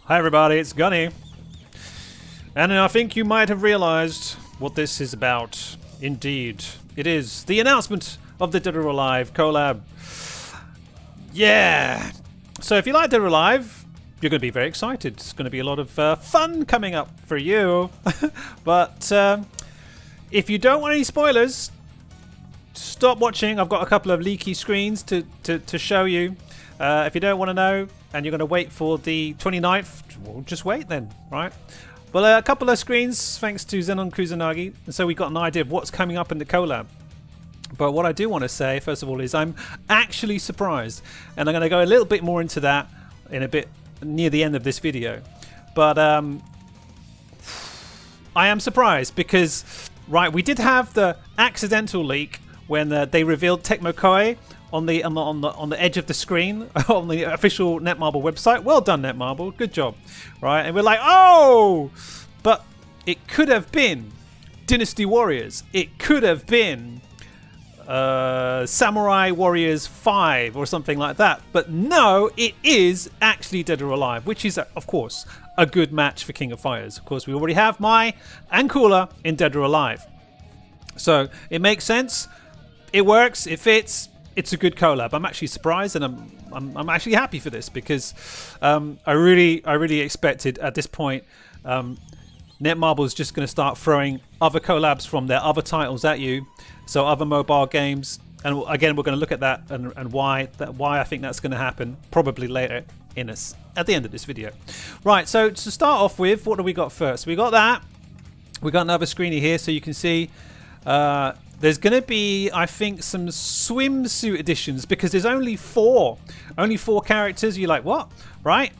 Hi everybody, it's Gunny. And I think you might have realized what this is about. Indeed, it is the announcement of the Dead or Alive collab. Yeah! So if you like Dead or Alive, you're going to be very excited. It's going to be a lot of fun coming up for you. But if you don't want any spoilers, stop watching. I've got a couple of leaky screens to show you. If you don't want to know and you're going to wait for the 29th, well, just wait then, right? Well, a couple of screens thanks to Zenon Kusanagi, and so we got an idea of what's coming up in the collab. But what I do want to say, first of all, is I'm actually surprised, and I'm going to go a little bit more into that in a bit near the end of this video. But I am surprised because, right, we did have the accidental leak when they revealed Tecmo Koei on the edge of the screen on the official Netmarble website. Well done, Netmarble, good job, right? And we're like, oh, but it could have been Dynasty Warriors. It could have been Samurai Warriors 5 or something like that. But no, it is actually Dead or Alive, which is, of course, a good match for King of Fighters. Of course, we already have Mai and Kula in Dead or Alive, so it makes sense. It works. It fits. It's a good collab. I'm actually surprised, and I'm actually happy for this because I really expected at this point Netmarble is just going to start throwing other collabs from their other titles at you, so other mobile games. And again, we're going to look at that and why I think that's going to happen probably later at the end of this video. Right. So to start off with, what do we got first? We got that. We got another screeny here, so you can see. There's going to be, I think, some swimsuit editions because there's only four characters. You're like, what? Right?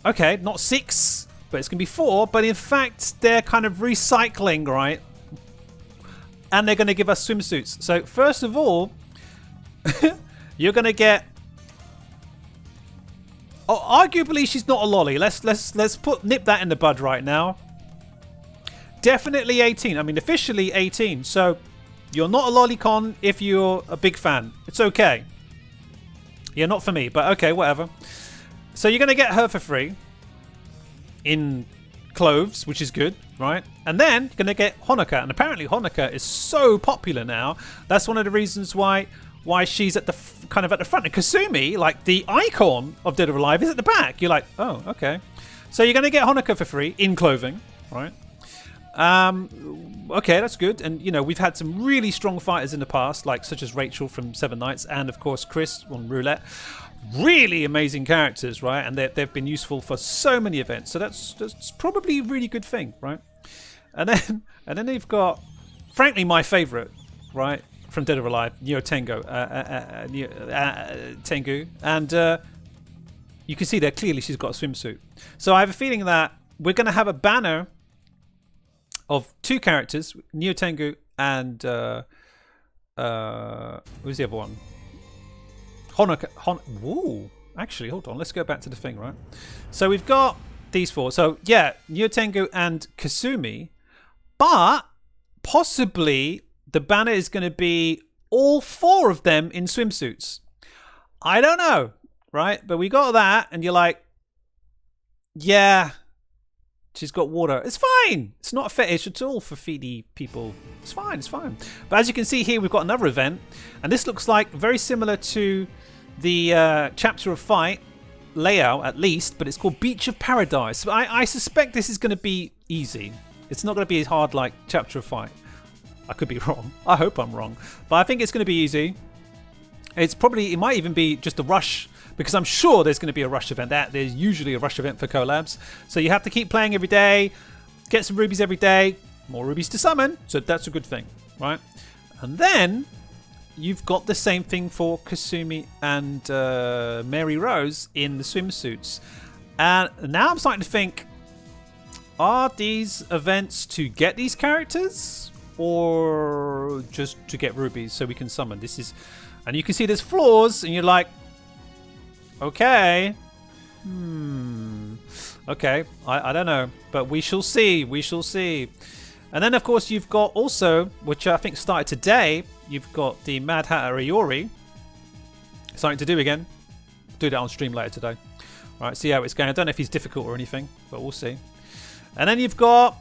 Okay, not 6, but it's going to be 4. But in fact, they're kind of recycling, right? And they're going to give us swimsuits. So first of all, you're going to get. Oh, arguably, she's not a lolly. Let's nip that in the bud right now. Definitely 18. I mean, officially 18. So. You're not a lolicon if you're a big fan. It's okay. Yeah, not for me, but okay, whatever. So you're going to get her for free in clothes, which is good, right? And then you're going to get Honoka. And apparently Honoka is so popular now. That's one of the reasons why she's at the kind of at the front. And Kasumi, like the icon of Dead or Alive, is at the back. You're like, oh, okay. So you're going to get Honoka for free in clothing, right? Okay, that's good. And you know, we've had some really strong fighters in the past, like such as Rachel from Seven Knights, and of course Chris on Roulette. Really amazing characters, right? And they've been useful for so many events. So that's probably a really good thing, right? And then they've got, frankly, my favorite, right, from Dead or Alive, Neo Tengu, and you can see there clearly she's got a swimsuit. So I have a feeling that we're going to have a banner of 2 characters, Neo Tengu and who's the other one? Honoka. Ooh, actually, hold on. Let's go back to the thing, right? So we've got these 4. So yeah, Neo Tengu and Kasumi, but possibly the banner is going to be all 4 of them in swimsuits. I don't know, right? But we got that, and you're like, yeah. She's got water. It's fine. It's not a fetish at all for feedy people. It's fine. It's fine. But as you can see here, we've got another event. And this looks like very similar to the Chapter of Fight layout, at least. But it's called Beach of Paradise. I suspect this is going to be easy. It's not going to be as hard like Chapter of Fight. I could be wrong. I hope I'm wrong. But I think it's going to be easy. It might even be just a rush. Because I'm sure there's going to be a rush event. There's usually a rush event for collabs. So you have to keep playing every day, get some rubies every day, more rubies to summon. So that's a good thing, right? And then you've got the same thing for Kasumi and Mary Rose in the swimsuits. And now I'm starting to think, are these events to get these characters or just to get rubies so we can summon? And you can see there's flaws and you're like, okay. Okay. I don't know. But we shall see. We shall see. And then, of course, you've got also, which I think started today, you've got the Mad Hatter Iori. Something to do again. Do that on stream later today. Right, see how it's going. I don't know if he's difficult or anything, but we'll see. And then you've got,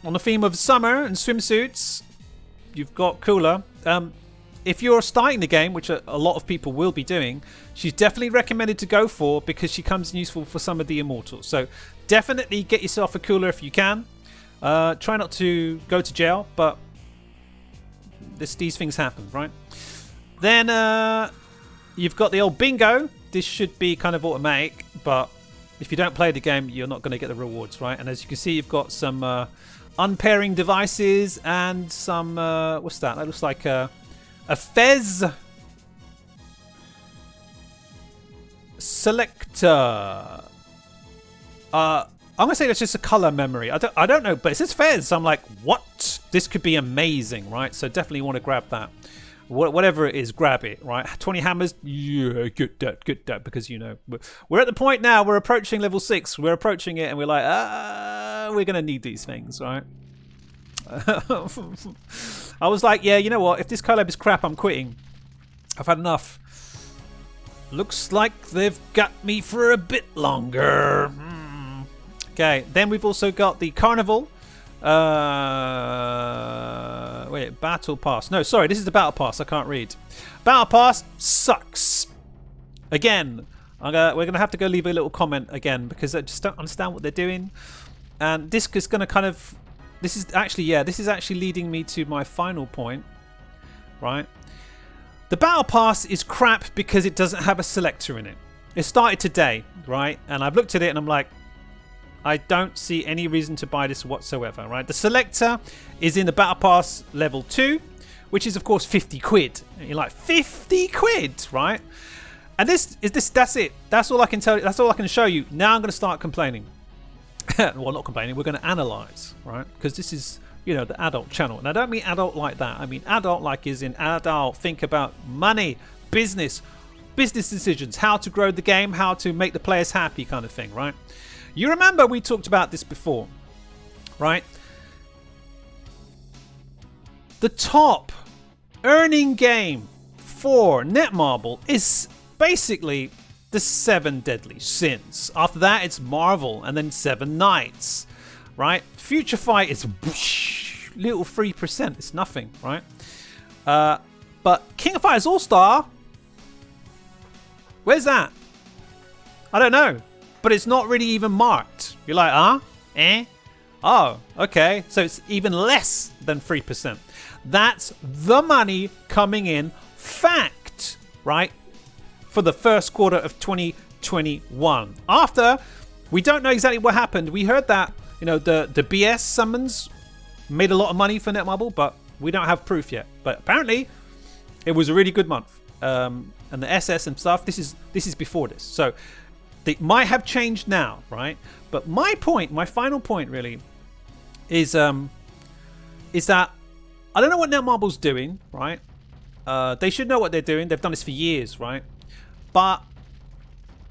on the theme of summer and swimsuits, you've got Cooler. If you're starting the game, which a lot of people will be doing, she's definitely recommended to go for because she comes in useful for some of the immortals. So definitely get yourself a Cooler if you can. Try not to go to jail, but these things happen, right? Then you've got the old bingo. This should be kind of automatic, but if you don't play the game, you're not going to get the rewards, right? And as you can see, you've got some unpairing devices and some what's that? That looks like a Fez selector. I'm gonna say that's just a color memory. I don't know, but it says Fez. So I'm like, what? This could be amazing, right? So definitely want to grab that. Whatever it is, grab it, right? 20 hammers, yeah, get that, because you know we're at the point now. We're approaching level 6. We're approaching it, and we're like, we're gonna need these things, right? I was like, yeah, you know what? If this collab is crap, I'm quitting. I've had enough. Looks like they've got me for a bit longer. Okay, then we've also got the carnival. Wait, battle pass. No, sorry, this is the battle pass. I can't read. Battle pass sucks. Again, we're gonna have to go leave a little comment again because I just don't understand what they're doing. And this is gonna kind of. This is actually leading me to my final point, right? The battle pass is crap because it doesn't have a selector in it. It started today, right? And I've looked at it and I'm like, I don't see any reason to buy this whatsoever, right? The selector is in the battle pass level 2, which is of course 50 quid. And you're like, 50 quid, right? And that's it. That's all I can tell you. That's all I can show you. Now I'm going to start complaining. Well, not complaining. We're going to analyze, right? Because this is, you know, the adult channel. And I don't mean adult like that. I mean adult like is in adult. Think about money, business decisions, how to grow the game, how to make the players happy kind of thing, right? You remember we talked about this before, right? The top earning game for Netmarble is basically the 7 Deadly Sins. After that, it's Marvel, and then 7 Nights, right? Future Fight is whoosh, little 3%. It's nothing, right? But King of Fighters All-Star, where's that? I don't know. But it's not really even marked. You're like, oh, okay. So it's even less than 3%. That's the money coming in fact, right? For the first quarter of 2021. After, we don't know exactly what happened. We heard that, you know, the BS summons made a lot of money for Netmarble, but we don't have proof yet. But apparently, it was a really good month. And the SS and stuff, this is before this. So they might have changed now, right? But my point, my final point really, is that I don't know what Netmarble's doing, right? They should know what they're doing. They've done this for years, right? But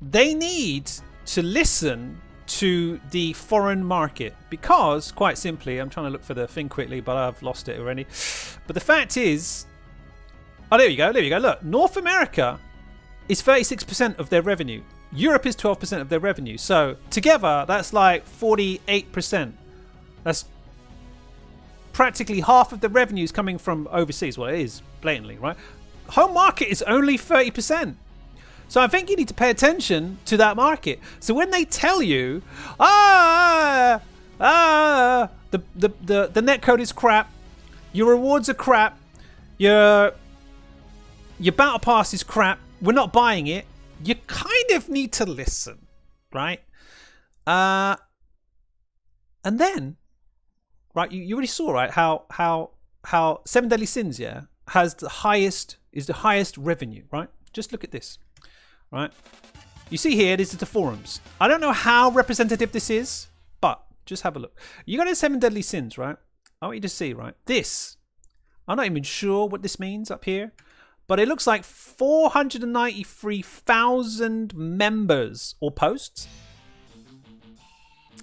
they need to listen to the foreign market because, quite simply, I'm trying to look for the thing quickly, but I've lost it already. But the fact is, oh, there you go. Look, North America is 36% of their revenue. Europe is 12% of their revenue. So together, that's like 48%. That's practically half of the revenues coming from overseas. Well, it is blatantly, right? Home market is only 30%. So I think you need to pay attention to that market. So when they tell you, the netcode is crap, your rewards are crap, your battle pass is crap, we're not buying it, you kind of need to listen, right? And then, right, you already saw, right, how 7 Deadly Sins, yeah, is the highest revenue, right? Just look at this. Right, you see here, this is the forums. I don't know how representative this is, but just have a look. You got the 7 Deadly Sins, right? I want you to see, right? This, I'm not even sure what this means up here, but it looks like 493,000 members or posts.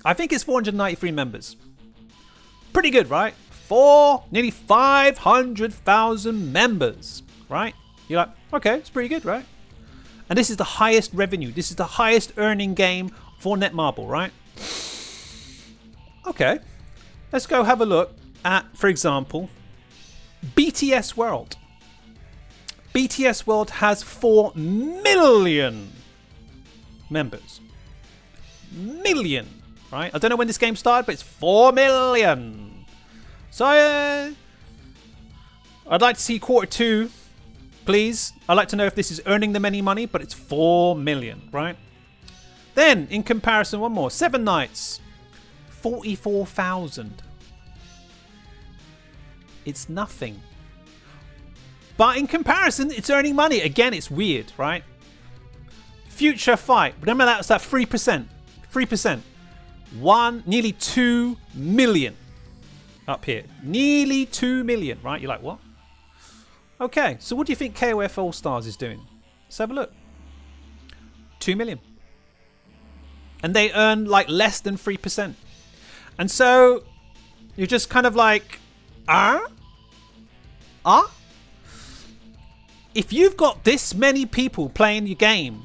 I think it's 493 members. Pretty good, right? Nearly 500,000 members, right? You're like, okay, it's pretty good, right? And this is the highest revenue. This is the highest earning game for Netmarble, right? Okay. Let's go have a look at, for example, BTS World. BTS World has 4 million members. Million, right? I don't know when this game started, but it's 4 million. So I'd like to see Q2, please. I'd like to know if this is earning them any money, but it's 4 million, right? Then, in comparison, one more. 7 Nights, 44,000. It's nothing. But in comparison, it's earning money. Again, it's weird, right? Future Fight. Remember that was that 3%. 3%. Nearly 2 million. Up here. Nearly 2 million, right? You're like, what? Okay, so what do you think KOF All Stars is doing? Let's have a look. 2 million. And they earn like less than 3%. And so you're just kind of like, if you've got this many people playing your game,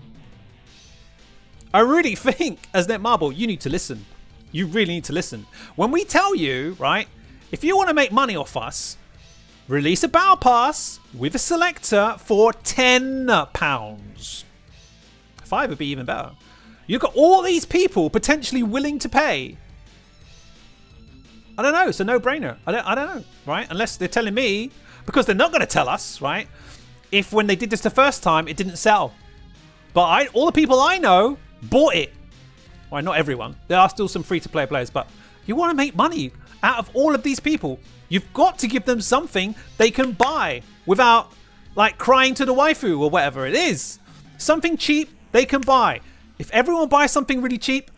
I really think as Netmarble, you need to listen. You really need to listen. When we tell you, right, if you want to make money off us, release a battle pass with a selector for £10. 5 would be even better. You've got all these people potentially willing to pay. I don't know. It's a no-brainer. I don't know, right? Unless they're telling me, because they're not going to tell us, right? If when they did this the first time, it didn't sell. But all the people I know bought it. Well, not everyone. There are still some free-to-play players, but you want to make money out of all of these people. You've got to give them something they can buy without, like, crying to the waifu or whatever it is. Something cheap they can buy. If everyone buys something really cheap,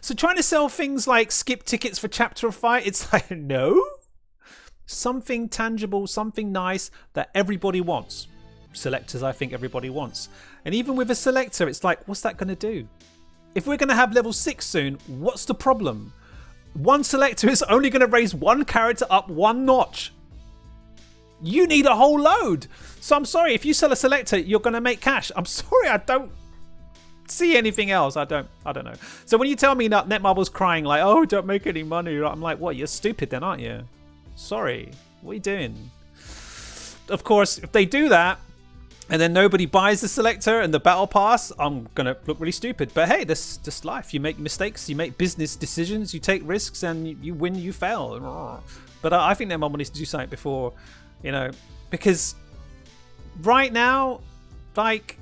so trying to sell things like skip tickets for Chapter of Fight, it's like, no. Something tangible, something nice that everybody wants. Selectors, I think everybody wants. And even with a selector, it's like, what's that going to do? If we're going to have level 6 soon, what's the problem? One selector is only going to raise one character up 1 notch. You need a whole load. So I'm sorry, if you sell a selector, you're going to make cash. I'm sorry, I don't see anything else. I don't know. So when you tell me that Netmarble's crying like, oh, don't make any money, I'm like, what? You're stupid then, aren't you? Sorry. What are you doing? Of course, if they do that, and then nobody buys the selector and the battle pass, I'm going to look really stupid. But hey, this is just life. You make mistakes, you make business decisions, you take risks, and you win, you fail. But I think Netmarble needs to do something before, you know, because right now, like,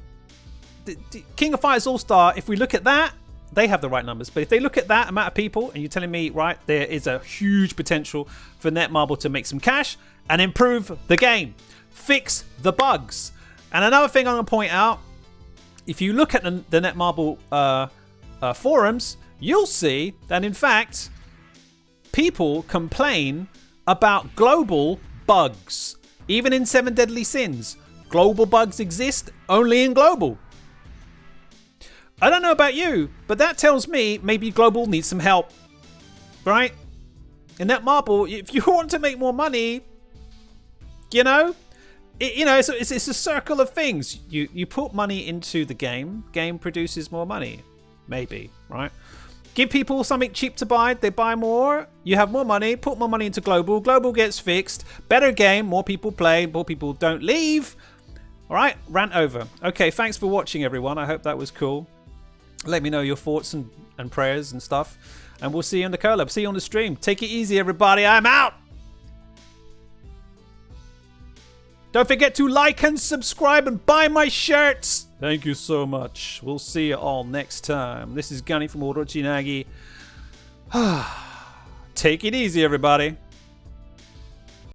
King of Fighters All-Star, if we look at that, they have the right numbers. But if they look at that amount of people, and you're telling me, right, there is a huge potential for Netmarble to make some cash and improve the game, fix the bugs. And another thing I'm going to point out, if you look at the Netmarble forums, you'll see that, in fact, people complain about global bugs. Even in 7 Deadly Sins, global bugs exist only in global. I don't know about you, but that tells me maybe global needs some help, right? In Netmarble, if you want to make more money, you know, it's a circle of things. You put money into the game produces more money, maybe, right? Give people something cheap to buy, they buy more, you have more money, put more money into global gets fixed, better game, more people play, more people don't leave. All right, rant over. Okay, thanks for watching, everyone. I hope that was cool. Let me know your thoughts and prayers and stuff, and we'll see you on the collab. See you on the stream. Take it easy, everybody. I'm out. Don't forget to like and subscribe and buy my shirts. Thank you so much. We'll see you all next time. This is Gunny from Orochinagi. Take it easy, everybody.